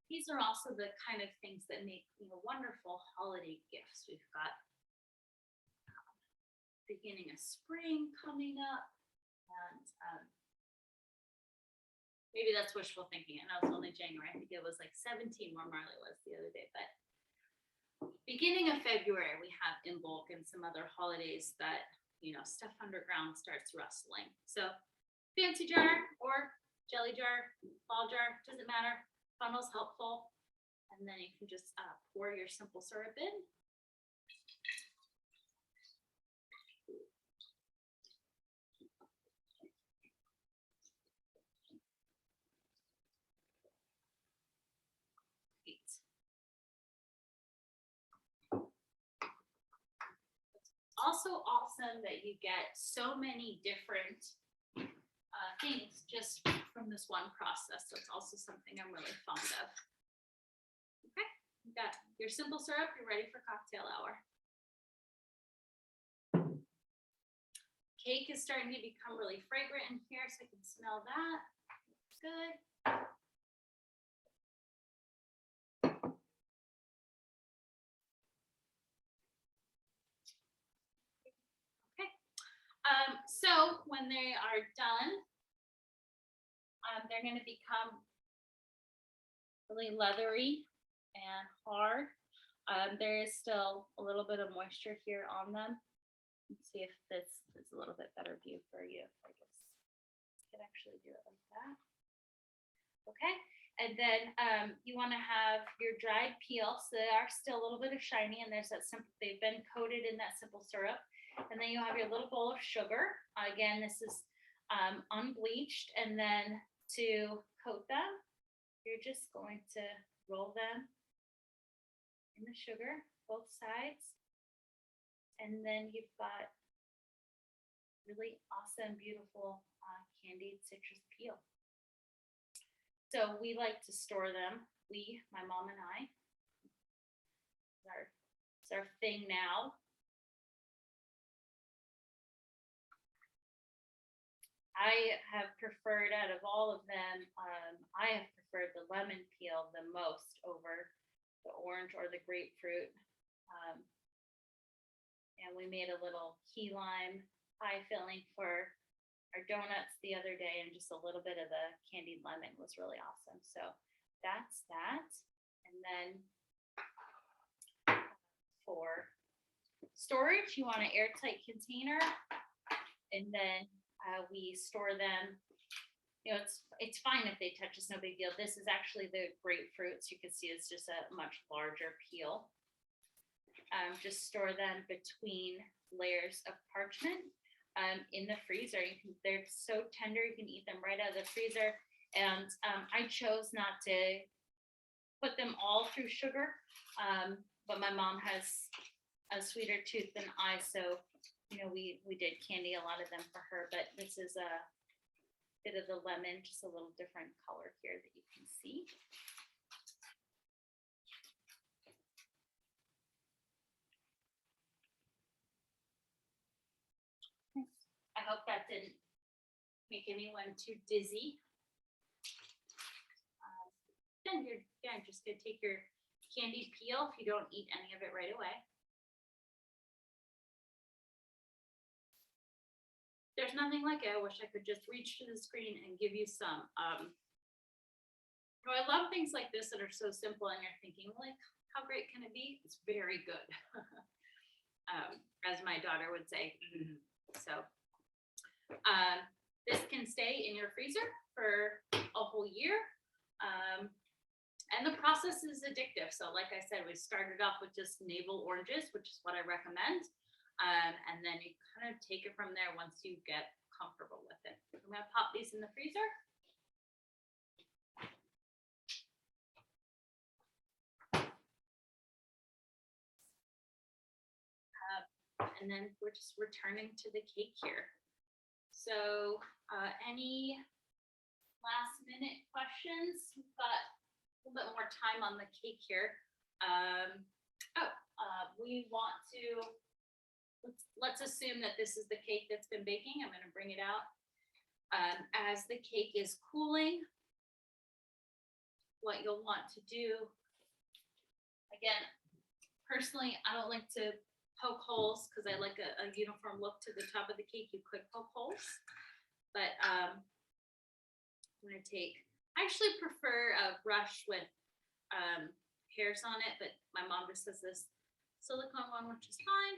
Speaker 2: These are also the kind of things that make, you know, wonderful holiday gifts. We've got beginning of spring coming up, and maybe that's wishful thinking. I know it's only January. I think it was like 17 where Marley was the other day, but beginning of February, we have Imbolc and some other holidays that, you know, stuff underground starts rustling. So fancy jar or jelly jar, ball jar, doesn't matter. Funnel's helpful. And then you can just pour your simple syrup in. Also awesome that you get so many different things just from this one process. So it's also something I'm really fond of. Okay, you got your simple syrup, you're ready for cocktail hour. Cake is starting to become really fragrant in here, so I can smell that. Looks good. So when they are done, they're going to become really leathery and hard. There is still a little bit of moisture here on them. Let's see if this is a little bit better view for you. I guess I could actually do it like that. Okay, and then you want to have your dried peel, so they are still a little bit of shiny, and there's that simple. They've been coated in that simple syrup. And then you have your little bowl of sugar. Again, this is unbleached. And then to coat them, you're just going to roll them in the sugar, both sides. And then you've got really awesome, beautiful candied citrus peel. So we like to store them. We, my mom and I, it's our thing now. I have preferred, out of all of them, I have preferred the lemon peel the most over the orange or the grapefruit. And we made a little key lime pie filling for our donuts the other day, and just a little bit of the candied lemon was really awesome. So that's that. And then for storage, you want an airtight container, and then we store them. You know, it's fine if they touch, it's no big deal. This is actually the grapefruit, so you can see it's just a much larger peel. Just store them between layers of parchment in the freezer. They're so tender, you can eat them right out of the freezer. And I chose not to put them all through sugar, but my mom has a sweeter tooth than I, so you know, we did candy a lot of them for her, but this is a bit of the lemon, just a little different color here that you can see. I hope that didn't make anyone too dizzy. Then you're just gonna take your candied peel if you don't eat any of it right away. there's nothing like it. I wish I could just reach to the screen and give you some. I love things like this that are so simple and you're thinking, like, how great can it be? It's very good. As my daughter would say. So this can stay in your freezer for a whole year. And the process is addictive. So like I said, we started off with just navel oranges, which is what I recommend. And then you kind of take it from there once you get comfortable with it. I'm gonna pop these in the freezer. And then we're just returning to the cake here. So any last minute questions? We've got a little bit more time on the cake here. We want to, let's assume that this is the cake that's been baking. I'm gonna bring it out. As the cake is cooling, what you'll want to do, again, personally, I don't like to poke holes because I like a uniform look to the top of the cake. You could poke holes, but I'm gonna take, I actually prefer a brush with hairs on it, but my mom just says this silicone one, which is fine.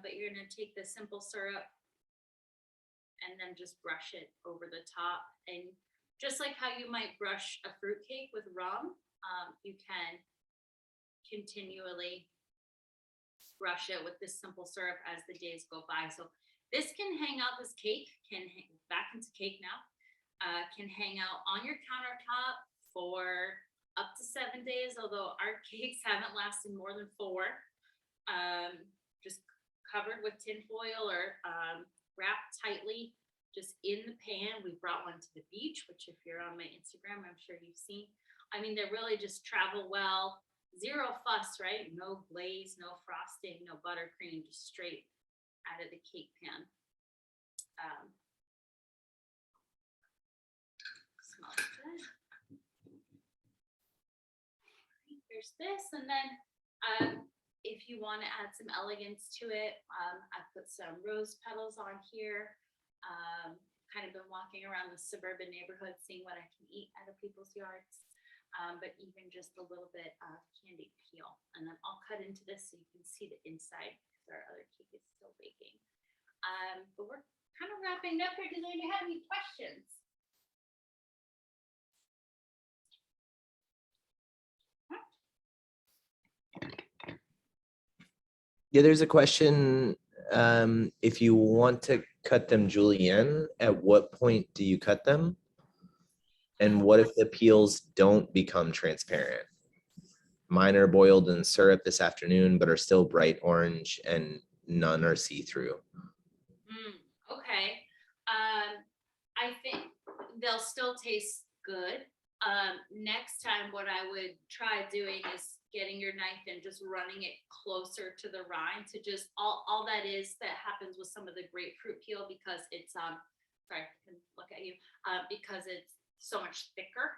Speaker 2: But you're gonna take the simple syrup and then just brush it over the top. And just like how you might brush a fruit cake with rum, you can continually brush it with this simple syrup as the days go by. So this can hang out, this cake can hang back into cake now, can hang out on your countertop for up to 7 days, although our cakes haven't lasted more than 4. Just covered with tin foil or wrapped tightly just in the pan. We brought one to the beach, which if you're on my Instagram, I'm sure you've seen. I mean, they really just travel well. Zero fuss, right? No glaze, no frosting, no buttercream, just straight out of the cake pan. Smells good. There's this, and then if you want to add some elegance to it, I put some rose petals on here. Kind of been walking around the suburban neighborhood, seeing what I can eat out of people's yards. But even just a little bit of candied peel. And then I'll cut into this so you can see the inside because our other cake is still baking. But we're kind of wrapping up here. Does anybody have any questions?
Speaker 5: Yeah, there's a question. If you want to cut them julienne, at what point do you cut them? And what if the peels don't become transparent? Mine are boiled in syrup this afternoon, but are still bright orange and none are see-through.
Speaker 2: Okay. I think they'll still taste good. Next time what I would try doing is getting your knife and just running it closer to the rind to just all that is that happens with some of the grapefruit peel because it's sorry, I can look at you, because it's so much thicker.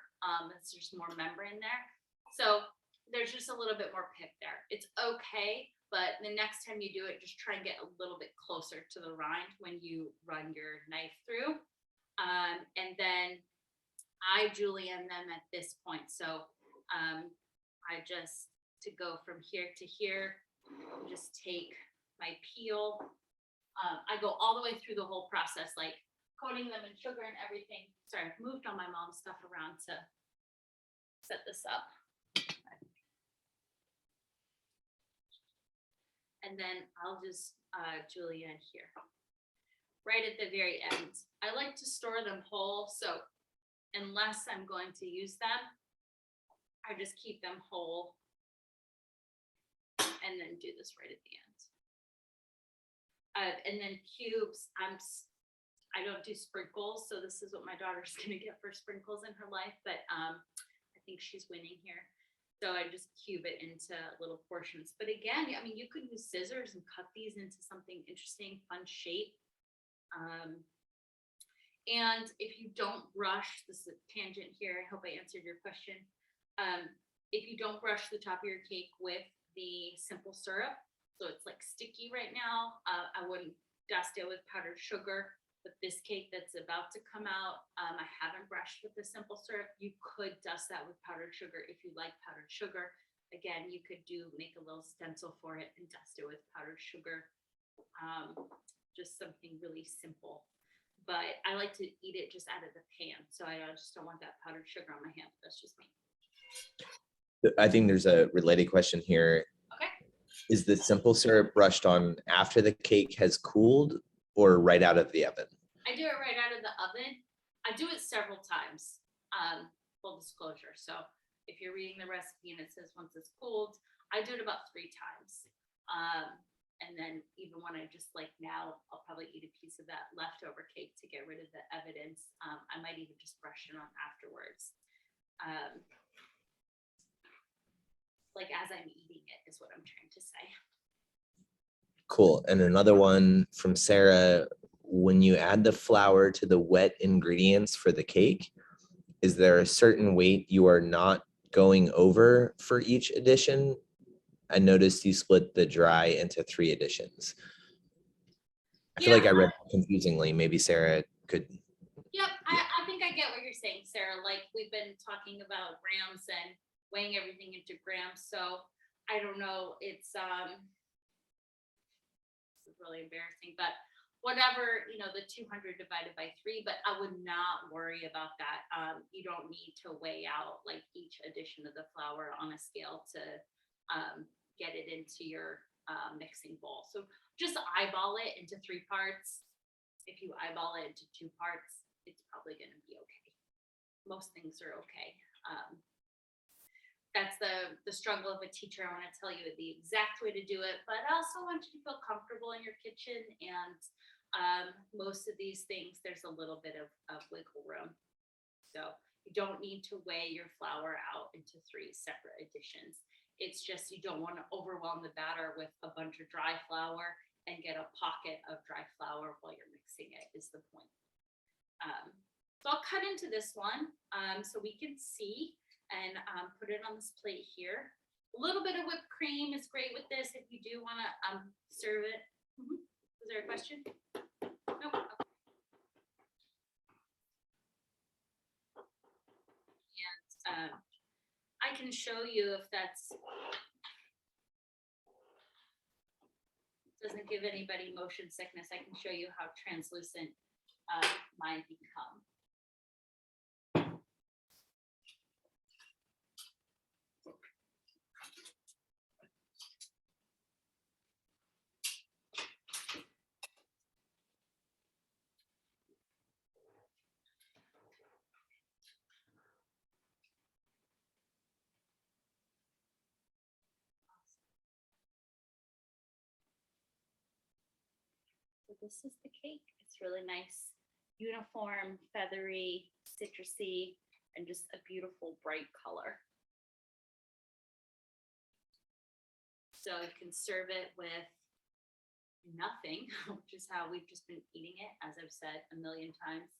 Speaker 2: It's just more membrane there. So there's just a little bit more pick there. It's okay, but the next time you do it, just try and get a little bit closer to the rind when you run your knife through. And then I julienne them at this point. So I just, to go from here to here, just take my peel. I go all the way through the whole process, like coating them in sugar and everything. Sorry, I've moved all my mom's stuff around to set this up. And then I'll just julienne here, right at the very end. I like to store them whole, so unless I'm going to use them, I just keep them whole and then do this right at the end. And then cubes, I don't do sprinkles, so this is what my daughter's gonna get for sprinkles in her life, but I think she's winning here. So I just cube it into little portions. But again, I mean, you could use scissors and cut these into something interesting, fun shape. And if you don't brush, this is a tangent here, I hope I answered your question. If you don't brush the top of your cake with the simple syrup, so it's like sticky right now, I wouldn't dust it with powdered sugar. But this cake that's about to come out, I haven't brushed with the simple syrup. You could dust that with powdered sugar if you like powdered sugar. Again, you could make a little stencil for it and dust it with powdered sugar. Just something really simple. But I like to eat it just out of the pan, so I just don't want that powdered sugar on my hand. That's just me.
Speaker 5: I think there's a related question here.
Speaker 2: Okay.
Speaker 5: Is the simple syrup brushed on after the cake has cooled or right out of the oven?
Speaker 2: I do it right out of the oven. I do it several times. Full disclosure. So if you're reading the recipe and it says once it's cooled, I do it about 3 times. And then even when I just like now, I'll probably eat a piece of that leftover cake to get rid of the evidence. I might even just brush it on afterwards. Like as I'm eating it is what I'm trying to say.
Speaker 5: Cool. And another one from Sarah, when you add the flour to the wet ingredients for the cake, is there a certain weight you are not going over for each addition? I noticed you split the dry into 3 additions. I feel like I read confusingly. Maybe Sarah could.
Speaker 2: Yep, I think I get what you're saying, Sarah. Like we've been talking about grams and weighing everything into grams. So I don't know. It's really embarrassing, but whatever, the 200 divided by 3, but I would not worry about that. You don't need to weigh out like each addition of the flour on a scale to get it into your mixing bowl. So just eyeball it into 3 parts. If you eyeball it into 2 parts, it's probably going to be okay. Most things are okay. That's the struggle of a teacher. I want to tell you the exact way to do it, but I also want you to feel comfortable in your kitchen. And most of these things, there's a little bit of wiggle room. So you don't need to weigh your flour out into 3 separate additions. It's just you don't want to overwhelm the batter with a bunch of dry flour and get a pocket of dry flour while you're mixing it is the point. So I'll cut into this one so we can see and put it on this plate here. A little bit of whipped cream is great with this if you do want to serve it. Is there a question? Nope. Okay. And I can show you if that's doesn't give anybody motion sickness. I can show you how translucent mine become. So this is the cake. It's really nice, uniform, feathery, citrusy, and just a beautiful bright color. So you can serve it with nothing, which is how we've just been eating it, as I've said a million times,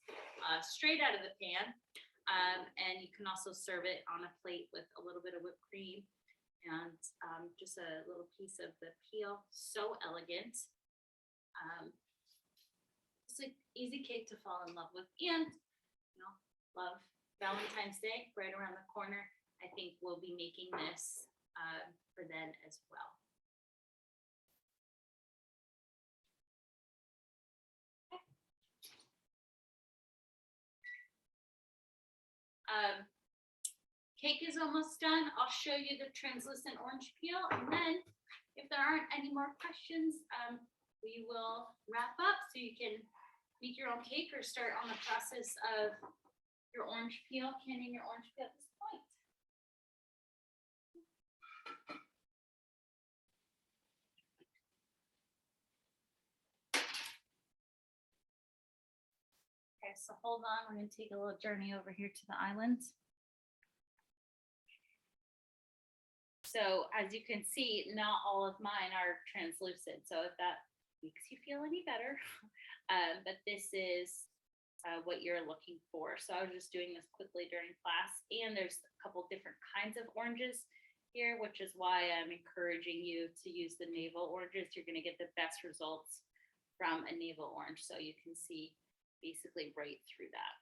Speaker 2: straight out of the pan. And you can also serve it on a plate with a little bit of whipped cream and just a little piece of the peel. So elegant. It's an easy cake to fall in love with, and love Valentine's Day right around the corner. I think we'll be making this for then as well. Cake is almost done. I'll show you the translucent orange peel, and then if there aren't any more questions, we will wrap up so you can make your own cake or start on the process of your orange peel, canning your orange peel at this point. Okay, so hold on. We're going to take a little journey over here to the islands. So as you can see, not all of mine are translucent. So if that makes you feel any better, but this is what you're looking for. So I was just doing this quickly during class, and there's a couple different kinds of oranges here, which is why I'm encouraging you to use the navel oranges. You're going to get the best results from a navel orange. So you can see basically right through that.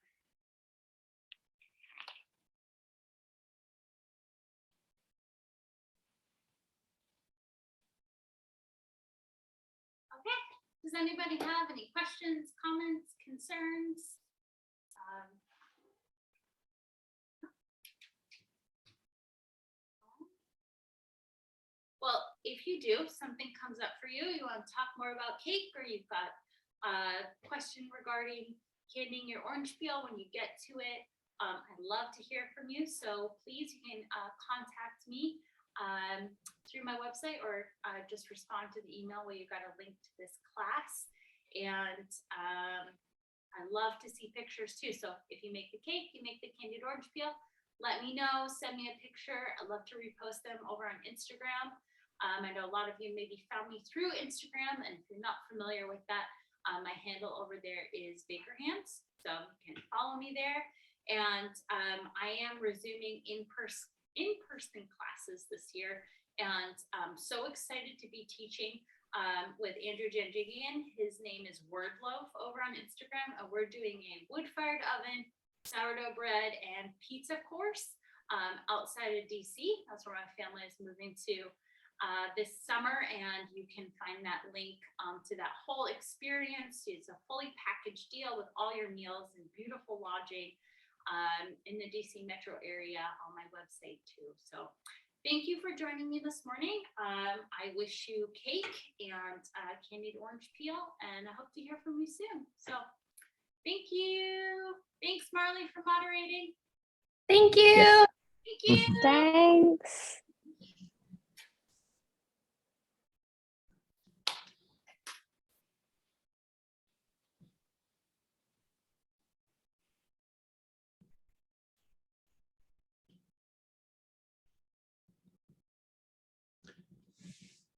Speaker 2: Okay, does anybody have any questions, comments, concerns? Well, if you do, something comes up for you, you want to talk more about cake, or you've got a question regarding candying your orange peel when you get to it, I'd love to hear from you. So please, you can contact me through my website, or just respond to the email where you got a link to this class. And I love to see pictures too. So if you make the cake, you make the candied orange peel, let me know, send me a picture. I'd love to repost them over on Instagram. I know a lot of you maybe found me through Instagram, and if you're not familiar with that, my handle over there is Baker Hands, so you can follow me there. And I am resuming in-person classes this year, and I'm so excited to be teaching with Andrew Janjigian. His name is Wordloaf over on Instagram, and we're doing a wood-fired oven, sourdough bread, and pizza course outside of DC. That's where my family is moving to this summer, and you can find that link to that whole experience. It's a fully packaged deal with all your meals and beautiful lodging in the DC metro area on my website too. So thank you for joining me this morning. I wish you cake and candied orange peel, and I hope to hear from you soon. So thank you. Thanks, Marley, for moderating.
Speaker 3: Thank you.
Speaker 5: Yeah.
Speaker 2: Thank you.
Speaker 1: Thanks.